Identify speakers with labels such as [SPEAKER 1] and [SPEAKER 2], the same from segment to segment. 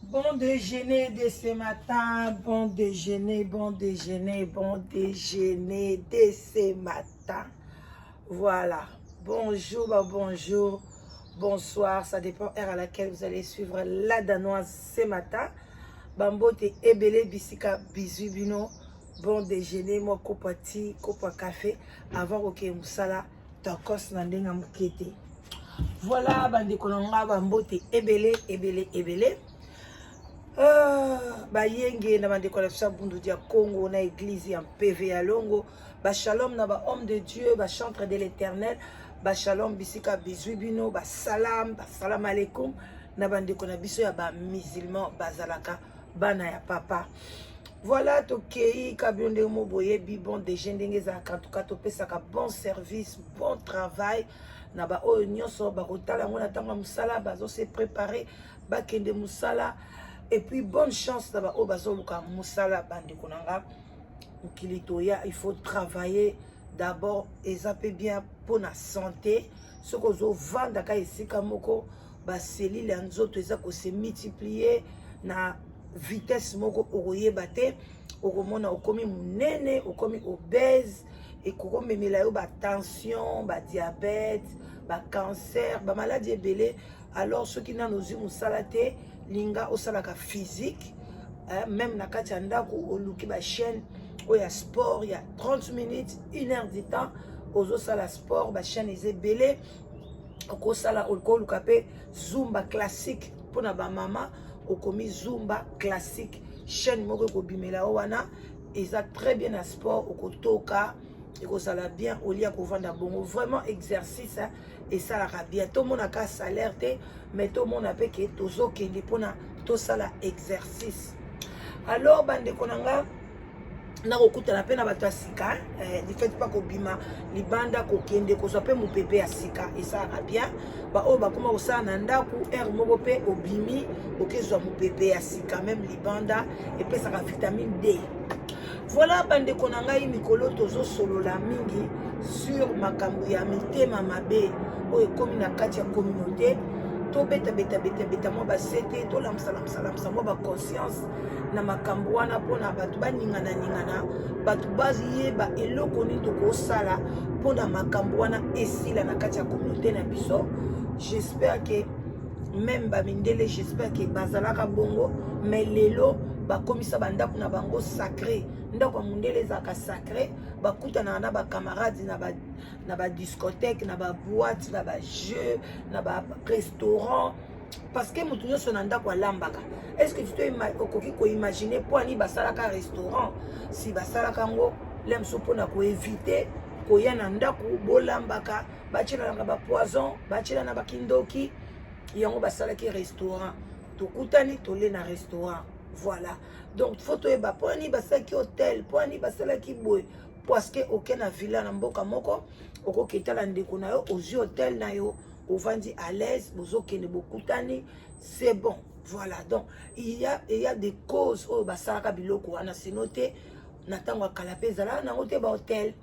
[SPEAKER 1] Bon déjeuner de ce matin, bon déjeuner, bon déjeuner, bon déjeuner de ce matin. Voilà. Bonjour, bonjour, bonsoir. Ça dépend de l'heure à laquelle vous allez suivre la danoise ce matin. Bambote ebele bisika bizubino. Bon déjeuner, moi kopati, kopa café. Avant que musala, tokos nandenga mukete. Voilà, bande kolonga bambote ebele, ebele. Bayenge na bande kolafisa bundu dia Congo na église en PV à Longo. Ba shalom na ba homme de Dieu, ba chantre de l'Éternel. Ba shalom bisika bizubino, ba salam alaikum. Na bande kona biso ya ba musulman bazalaka bana ya papa. Voilà tokei kabionde mo boyebi bon déjeuner za kantuka topesaka bon service, bon travail. Na ba oyo nyonso ba kotala ngona tanga musala bazo se préparer ba kende musala. Et puis bonne chance d'abord au bazoluka musala bande konanga ukilitoya. Il faut travailler d'abord et ça peut bien pour la santé. Ce que zo vanda ka esika moko ba cellule nzoto eza ko se multiplier na vitesse moko okoye bate okomona okomi munene okomi obèse et kokomi memela yo ba tension ba diabète ba cancer ba maladie belé. Alors ceux qui n'ont pas musala te linga osalaka physique, même na kati ya ndako oluki ba chaîne oya sport, il y a 30 minutes 1 heure du temps ozosala sport ba chaîne ezebele okosala okoluka pe zumba classique pona ba mama okomi zumba classique chaîne moko ekobimela wana eza très bien à sport okotoka ekozala bien olia kovanda bongo vraiment exercice et ça la bien tout le monde a ka salaire mais tout le monde a pe ke tozo kende pona to sala exercice. Alors bande konanga na kokutana pe na bato ya sika ne faites pas kobima libanda kokende kozwa pe mopepe ya sika et ça la bien ba oyo bakoma kosala na ndaku air moko pe obimi okezwa mopepe ya sika même libanda epesaka vitamine D. Voilà bande konanga mikolo tozo solola mingi sur makambo ya mitema mabe oyo komi na kati ya communauté to beta mo ba sete to lamsa mo ba conscience na makambo wana pona batu ba ningana batu baziye ba eloko ni to ko sala pona makambo wana esila na kati ya communauté na biso. J'espère que même ba mindele j'espère que bazalaka bongo mais lelo bakomisa bandako na bango sacré ndako mundele zaka sacré bakutana na ba camarades na ba discothèque na ba boîte na ba jeu na ba restaurant parce que mutu nyonso na ndako alambaka. Est-ce que tu te okoki ko imaginer po ani basalaka restaurant si basalaka ngo lemso pona ko éviter ko ya na ndako bolambaka bachela na ba poison bachela na ba kindoki yango basalaki restaurant tokutani tole na restaurant. Voilà. Donc photo eba poni basalaki hôtel poni basalaki boy parce que aucun na villa na mboka moko okoketala ndeko na yo ozi hôtel na yo ovandi à l'aise bozokende bokutani c'est bon. Voilà. Donc il y a des causes au basalaka biloko wana c'est noté na tango akalape zala na ngote ba hôtel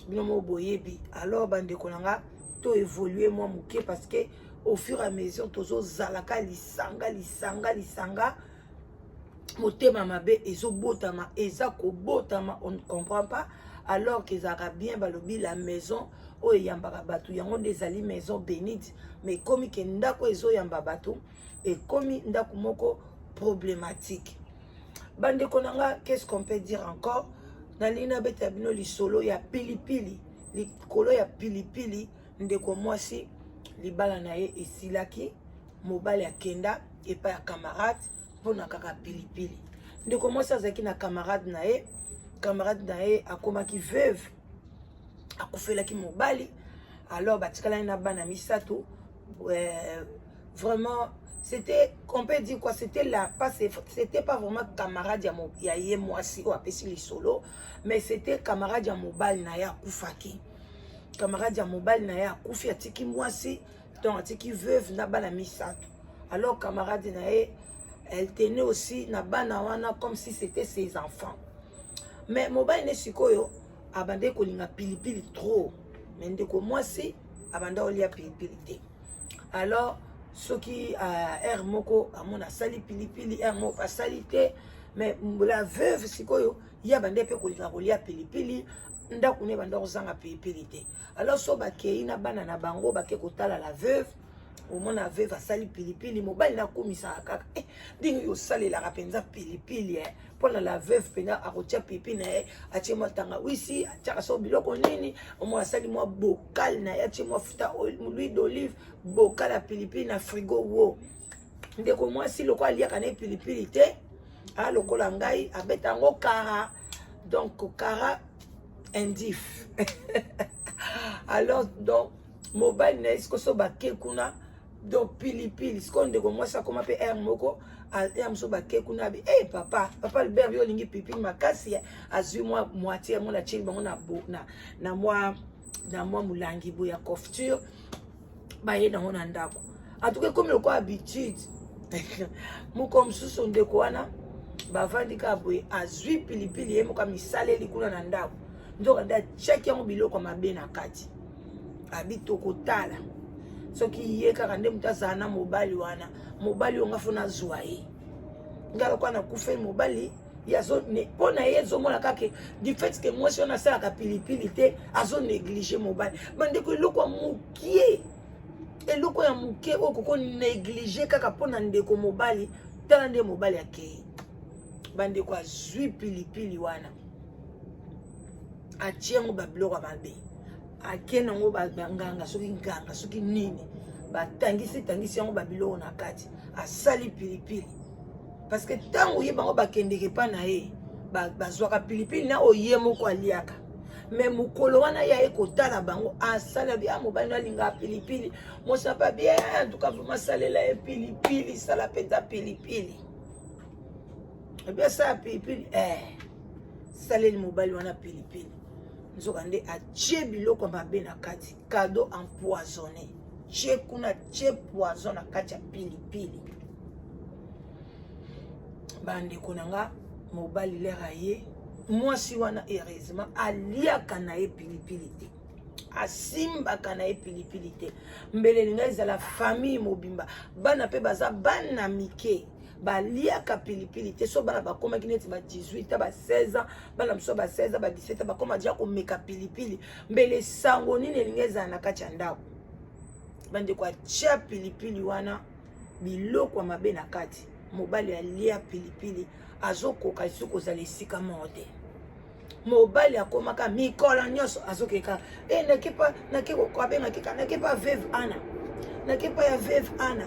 [SPEAKER 1] binomo boyebi. Alors bandeko nanga to évoluer moi muke parce que au fur et à mesure tozo zalaka lisanga motema mabe ezobotama eza kobotama on ne comprend pas alors que ça bien balobi la maison o yambaka batu yango ndezali maison bénite mais komi ke ndako ezo yamba batu et komi ndako moko problématique. Bande konanga qu'est-ce qu'on peut dire encore na lina beta bino lisolo ya pilipili likolo ya pilipili ndeko mwasi libala na ye esilaki mobali ya kenda epa ya camarade pona kaka pilipili ndeko mwasi azaki na camarade na ye akomaki veuve akufelaki mobali. Alors batikalani na bana misato vraiment c'était on peut dire quoi c'était pas vraiment camarade ya ye mwasi o apesi lisolo mais c'était camarade ya mobali na ye akufaki camarade ya mobali na ye akufi atiki mwasi donc atiki veuve na bana misato. Alors camarade na ye elle tenait aussi na bana wana comme si c'était ses enfants mais mobali ne sikoyo abande kolinga pilipili trop mais ndeko mwasi abanda olia pilipili te. Alors soki air moko amona sali pilipili air moko asali te mais la veuve sikoyo ya bande pe kolika kolia pilipili ndako ne banda kozanga pilipili te alors so bakei na bana na bango bake kotala la veuve omona veuve asali pilipili mobali na komisaka kaka ndenge yo salela penza pilipili mpona la veuve pena akotia pilipili na ye atie mwa tangawisi atiaka so biloko nini omona asali mwa bokal na ye atie mwa futa l'huile d'olive bokal ya pilipili na frigo wo ndeko mwasi loko aliaka na ye pilipili te lokola ngai abeta yango kara donc kara indif alors donc mobile na esko so bake kuna donc pilipili siko ndeko mwasi akoma pe air moko air moso bake kuna bi papa Albert yo lingi pilipili makasi azwi mwa moitié mo na chili bango na mwa mulangi bo ya couverture baye nango na ndako atuke comme loko habitude moko mosusu ndeko wana bavandi ka boye azwi pilipili ye moko misaleli kuna na ndako nzoka nda cheki yango biloko mabe na kati abito kotala soki ye kaka nde mutu azala na mobali wana mobali onga fona zwa ye ngala kwa na kufa mobali yazo ne pona ye zomona kake du fait que moi si on a ça la pilipili te azo négliger mobali bande ko eloko ya mukie eloko ya mukie okoko négliger kaka pona ndeko mobali tala nde mobali akei bande ko azwi pilipili wana atiengo babiloko mabe akena ngo nganga soki nini batangisi yango babiloko na kati asali pilipili parce que tango ye bango bakendeke pa na ye bazwaka pilipili na oye moko aliaka mais mukolo wana ya ekotala bango asala bia mobali na linga pilipili mosa pa bien en tout cas vraiment salela e pilipili sala peta pilipili bien ça pilipili saleli mobali wana pilipili nzoka nde atie biloko mabe na kati cadeau empoisonné tie kuna tie poison na kati ya pilipili bandeko nanga mobali lera ye mwasi wana heureusement aliaka na ye pilipili te asimbaka na ye pilipili te mbele linga ezala famille mobimba bana pe baza bana mike baliaka pilipili te so bana bakomaki neti ba 18 ba 16 ans bana mso ba 16 ba 17 bakoma dia komeka pilipili mbele sango nini elingi ezala na kati ya ndako bandeko atia pilipili wana biloko mabe na kati mobali alia pilipili azokoka lisuku kozala esika moko te mobali akomaka mikolo nyonso azokeka nakepa veuve ana nakepa ya veuve ana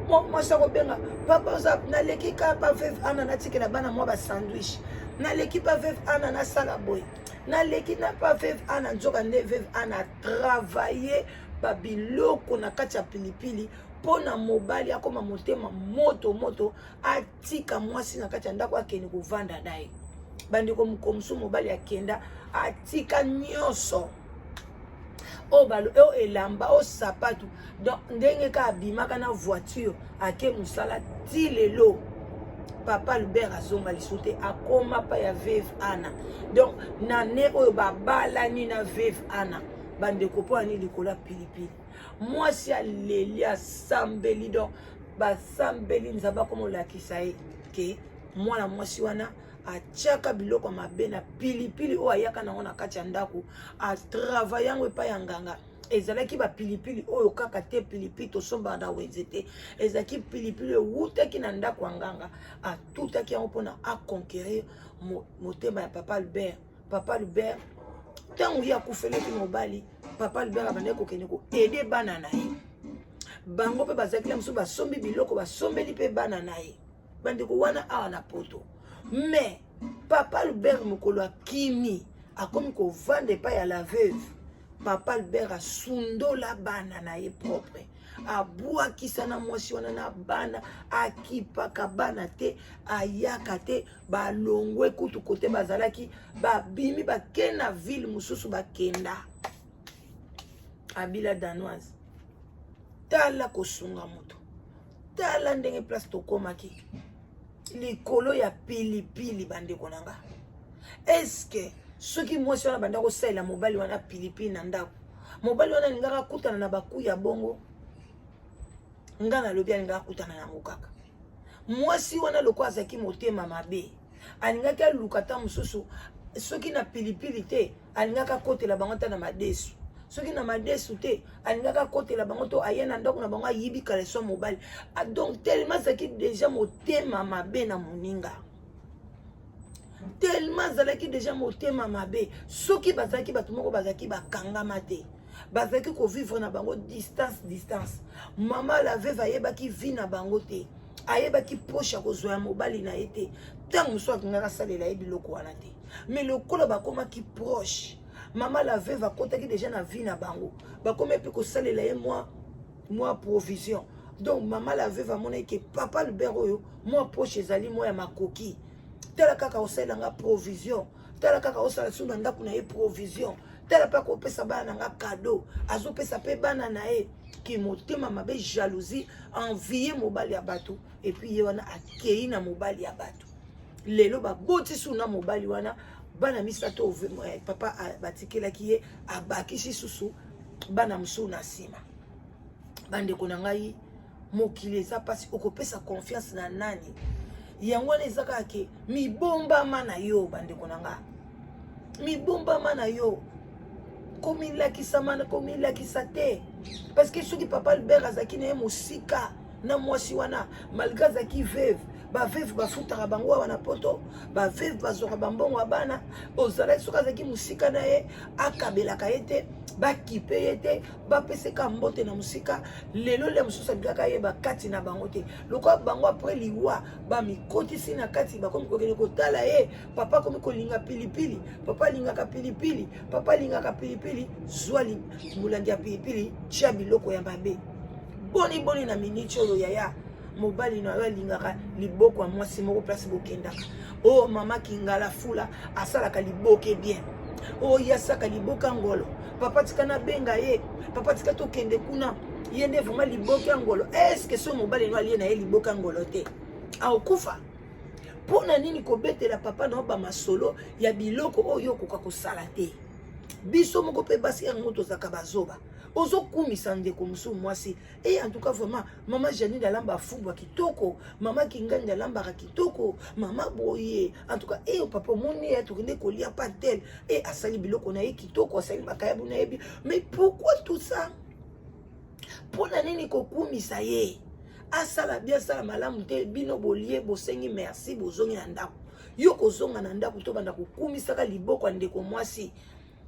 [SPEAKER 1] moi ça benga papa za naleki ka pa veuve ana natikela bana mwa ba sandwich naleki pa veuve ana na sala boy naleki na pa veuve ana nzoka nde veuve ana travailler ba biloko na kati ya pilipili pona mobali akoma motema moto atika mwasi na kati ya ndako akeni kovanda naye bandiko mukomsu mobali akenda atika nyonso o elamba o sapatu donc ndenge ka abimaka na voiture ake musala ti lelo papa Albert azonga lisute akoma pa ya veuve ana donc na ne oyo babalani na veuve ana bandeko po ani likola pilipili mwasi aleli asambeli donc basambeli nzaba komolakisa ye ke mwana mwasi wana atiaka biloko mabe na pilipili oyo ayaka nango na kati ya ndako atravaille yango epai ya nganga ezalaki bapilipili oyo kaka te pilipili tosomba na wenze te ezalaki pilipili ewutaki na ndako ya nganga atutaki yango mpona aconquérir motema ya papa Albert ntango ye akufelaki mobali papa Albert abandaki kokende koede bana na ye bango mpe bazalaki la mosusu basombi biloko basombeli mpe bana na ye bandeko wana awa na poto mais papa Albert mokolo akimi akomi kovanda epai ya la veuve papa Albert asundola bana na ye propre abwakisa na mwasi wana na bana akipaka bana te ayaka te balongwe kutu kote bazalaki babimi bakenda na ville mosusu bakenda abila danoise tala kosunga moto tala ndenge place tokomaki likolo ya pilipili bandeko nanga eske soki mwasi wana banda kosalela mobali wana pilipili na ndako mobali wana lingaka kutana na baku ya bongo ngana lobi alinga kutana na mukaka mwasi wana lokwa azaki motema mabe alingaki alukata mususu soki na pilipili te alingaka kotela bango ta na madesu soki na madesu te alingaka kotela bango to ayena ndako na bango ayibi kaleso mobali donc tellement azaki déjà motema mabe na moninga tellement azalaki déjà motema mabe soki bazalaki bato moko bazalaki bakangama te bazalaki kovivre na bango distance mama la veuve ayebaki vi na bango te ayebaki poche ya kozwa ya mobali na ye te ntango mosu akingaka salela ye biloko wana te mais lokolo bakomaki proche mama la veuve akotaki déjà na vi na bango bakomi mpe kosalela ye mwa provision donc mama la veuve amonaki ke papa Albert oyo mwa poche ezali mwa ya makoki tala kaka osalelanga provision tala kaka osala so na ndako na ye provision tala mpe akopesa bana nanga cadeau azopesa mpe bana na ye ki motema mabe jalousie envie mobali ya bato epuis ye wana akei na mobali ya bato lelo baboti su na mobali wana bana misato papa batikelaki ye abakisi susu bana mosusu na nsima bandeko na ngai mokili eza mpasi okopesa confiance na nani yango wana eza kaka ke mibombama na yo bandeko na ngai mibombama na yo komilakisa te parce que soki papa Albert azaki na ye mosika na mwasi wana malgré azaki veuve baveuve bafutaka bango wana poto baveuve bazwaka bambongo ya bana ozalaki soki azalaki mosika na ye akabelaka ye te bakipe ye te bapeseka mbote na mosika lelo le mosusu alingaka ye bakati na bango te lokola bango apres liwa bamikotisi na kati bakomi kokende kotala ye papa komi kolinga pilipili papa alingaka pilipili papa alingaka pilipili zwa molandi ya pilipili tia biloko ya mabe boni na miniti oyo yaya mobali na yo alingaka liboko ya mwasi moko place bokendaka o mama kingala fula asalaka liboke bien o yasaka liboka ngolo papa tika na benga ye papa tika tokende kuna ye nde vraiment liboka ngolo est-ce que so mobali no alie na ye liboka ngolo te aokufa mpona nini kobetela papa na ba masolo ya biloko oyo okoka kosala te biso moko mpe basi yango tozalaka bazoba ozokumisa ndeko mosusu mwasi et en tout cas vraiment mama Janine alamba fubwa kitoko mama Kingani alambaka kitoko mama boye en tout cas papa moni ya tokende kolia pas tel et asali biloko na ye kitoko asali makayabu na ye mais pourquoi tout ça pona nini kokumisa ye asala bien sala malamu te bino bolie bosengi merci bozongi na ndako yo kozonga na ndako to banda kokumisaka liboko ndeko mwasi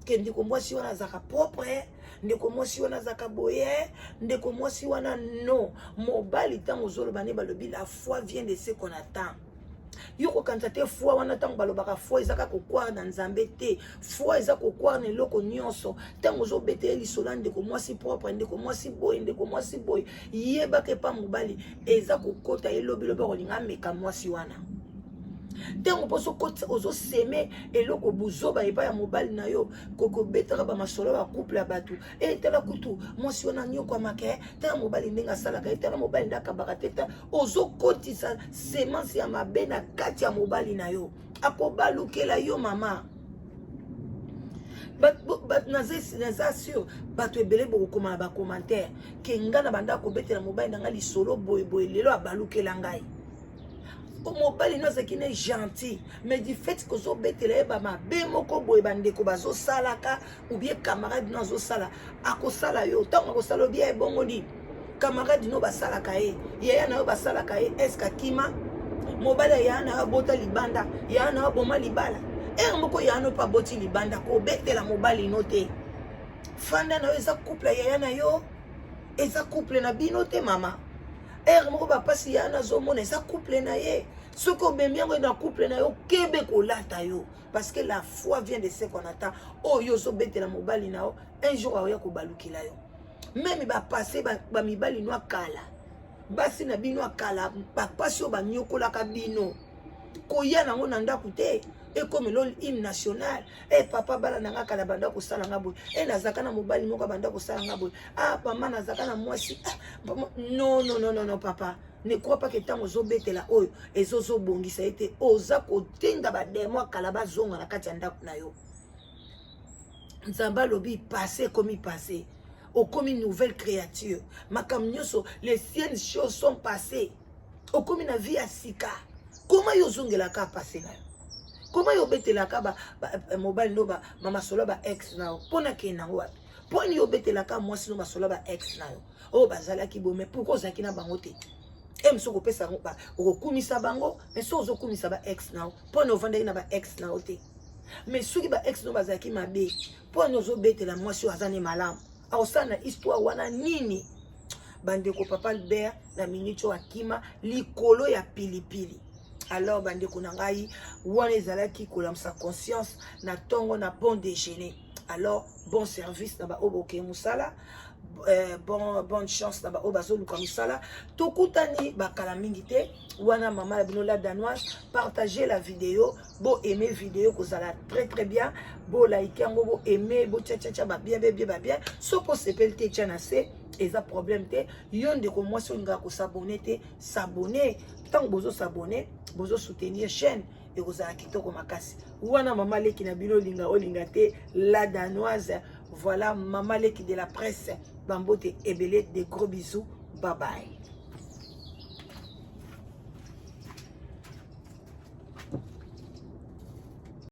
[SPEAKER 1] ke ndeko mwasi wana azaka propre ndeko mwasi wana azaka boye ndeko mwasi wana non mobali tango zoloba ne balobi la foi vient de ce qu'on attend yo kokanisa te foi wana tango balobaka foi ezaka kokwara na nzambe te foi eza kokwara na eloko nyonso tango ozobetela lisolo ndeko mwasi propre ndeko mwasi boye yebaka epa mobali eza kokota elobilobi kolinga ameka mwasi wana tango poso kota ozoseme eloko buzoba epa ya mobali na yo kokobetaka bamasolo ya couple ya bato tala kutu mwasi wana nyokwamaka tala mobali ndenge asalaka tala mobali nde akabaka te ozokotisa semence ya mabe na kati ya mobali na yo akobalukela yo mama naza sur bato ebele bokokoma na bacommentaire ke nga na banda kobetela mobali na nga lisolo boyeboye lelo abalukela ngai mobali no azalaki ne gentil mais du fait que ozobetela ye bamabe moko boye bandeko bazosalaka ou bien camarade no azosala akosala yo ntango akosala obi ya ebongoli camarade no basalaka ye yaya na yo basalaka ye eske akima mobali yaya na yo abota libanda yaya na yo aboma libala moko yaya no mpe aboti libanda kobetela mobali no te fanda na yo eza couple yaya na yo eza couple na bino te mama moko bapasi yaya nazomona eza couple na ye soki obemi yango na couple na yo kebe kolata yo parce que la foi vient de ce qu'on attend oyo ozobetela mobali na yo un jour aoya kobalukela yo meme bapase bamibali no akala basi na bino akala bapasi oyo banyokolaka bino koya nango na ndako te comme lol hymne national papa bala nanga kala banda kosala nga boye nazaka na mobali moko banda kosala nga boye mama nazaka na mwasi non papa ne crois pas que tango ozobetela oyo ezozobongisa ete oza kotinda bademo akala bazonga na kati ya ndako na yo nzambe alobi passé komi passé comme une nouvelle créature. Les siennes choses sont passées. Comme une vie à sika. Comment yozongela ka passé là? Comment yobetela ka mobile no ba mama solo ba ex na pona ke na wa. Poni yobetela ka moi sino masolo ba ex na yo. Oh bazala ki bo mais pourquoi zaki na bango te? Msoko pesa ba okumisa bango mais so ozokumisa ba ex na yo. Poni ovanda na ba ex na yo te. Mais soki ba ex no bazaki mabe. Poni ozobetela moi sio azane malamu. Aosana histoire wana nini? Bandeko papa Albert na minute akima likolo ya pilipili. Alors bandeko nangai wana ezalaki kolamsa conscience na tongo na bon déjeuner. Alors bon service na ba oboke musala, bonne chance na ba obazo luka musala. Tokutani bakala mingi te wana mama la binola danoise, partagez la vidéo, bo aimer vidéo kozala très bien, bo like yango, bo aimer, bo tcha ba bien. Soko sepel te tchanase eza problème te yonde ko moi so nga ko s'abonner te s'abonner tant bozo s'abonner bozo soutenir chaîne et kozala kitoko makasi wana mama leki na bino linga olinga te la danoise. Voilà mama leki de la presse bambote ebele, des gros bisous, bye bye.